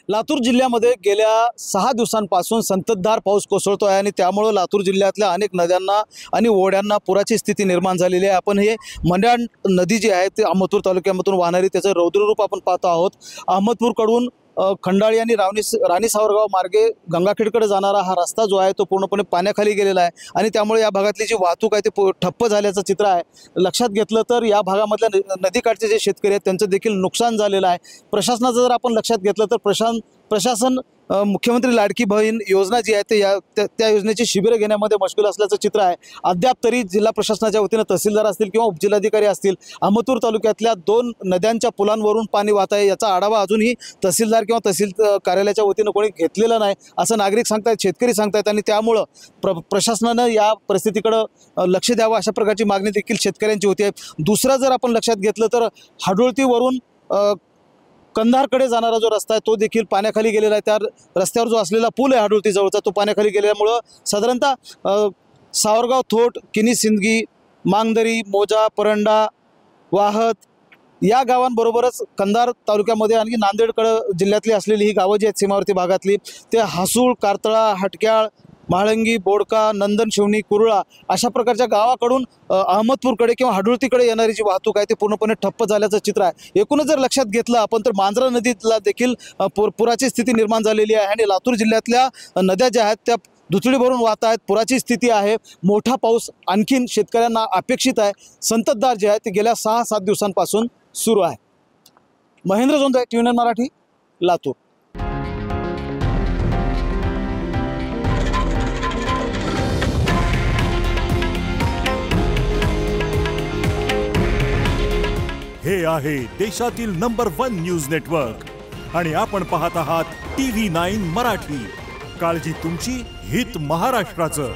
लातूर जिल्ह्यामध्ये गेल्या 6 दिवसांपासून संततधार पाऊस कोसळतो आहे आणि त्यामुळे लातूर जिल्ह्यातल्या अनेक नद्यांना आणि ओढ्यांना पुराची स्थिती निर्माण झालेली आहे। आपण हे मंड्याण नदी जी आहे ते अहमदपूर तालुक्यामधून वाहणारी त्याचं रौद्ररूप आपण पाहतो आहोत। अहमदपूरकडून खंडाळी आणि राणी सावरगाव मार्गे गंगाखेडकडे जाणारा हा रस्ता जो आहे तो पूर्णपणे पाण्याखाली गेलेला आहे आणि त्यामुळे या भागातली जी वाहतूक आहे ते ठप्प झाल्याचं चित्र आहे। लक्षात घेतलं तर या भागामधल्या नदीकाठचे जे शेतकरी आहेत त्यांचं देखील नुकसान झालेलं आहे। प्रशासनाचं जर आपण लक्षात घेतलं तर प्रशासन मुख्यमंत्री लाडकी बहीण योजना जी आहे ते त्या योजनेची शिबिरं घेण्यामध्ये मशगूल असल्याचं चित्र आहे। अद्याप तरी जिल्हा प्रशासनाच्या वतीनं तहसीलदार असतील किंवा उपजिल्हाधिकारी असतील अहमदपूर तालुक्यातल्या 2 नद्यांच्या पुलांवरून पाणी वाहत आहे याचा आढावा अजूनही तहसीलदार किंवा तहसील कार्यालयाच्या वतीनं कोणी घेतलेला नाही असं नागरिक सांगतायत, शेतकरी सांगतायत आणि त्यामुळं प्रशासनानं या परिस्थितीकडे लक्ष द्यावं अशा प्रकारची मागणी देखील शेतकऱ्यांची होती आहे। दुसरा जर आपण लक्षात घेतलं तर हाडोळतीवरून कंधारकडे जाणारा जो रस्ता आहे तो देखील पाण्याखाली गेलेला आहे। त्या रस्त्यावर जो असलेला पूल आहे हाडोळती जवळचा तो पाण्याखाली गेल्यामुळं साधारणतः सावरगाव थोट, किनी सिंदगी, मांगदरी, मोजा, परंडा, वाहत या गावांबरोबरच कंधार तालुक्यामध्ये आणि नांदेडकडे जिल्ह्यातली असलेली ही गावं जी आहेत सीमावर्ती भागातली ते हासूळ, कारतळा, हटक्याळ, म्हाळंगी, बोडका, नंदन, शिवणी, कुरुळा अशा प्रकारच्या गावाकडून अहमदपूरकडे किंवा हाडोळतीकडे येणारी जी वाहतूक आहे ती पूर्णपणे ठप्प झाल्याचं चित्र आहे। एकूणच जर लक्षात घेतलं आपण तर मांजरा नदीला देखील पुराची स्थिती निर्माण झालेली आहे आणि लातूर जिल्ह्यातल्या नद्या ज्या आहेत त्या दुथडी भरून वाहत आहेत। पुराची स्थिती आहे। मोठा पाऊस आणखीन शेतकऱ्यांना अपेक्षित आहे। संततधार जे आहे ते गेल्या 6-7 दिवसांपासून सुरू आहे। महेंद्र जोंधळे, TVN मराठी, लातूर। हे आहे देशातील नंबर 1 न्यूज नेटवर्क आणि आपण पाहत आहात TV9 मराठी। काळजी तुमची, हित महाराष्ट्राचं।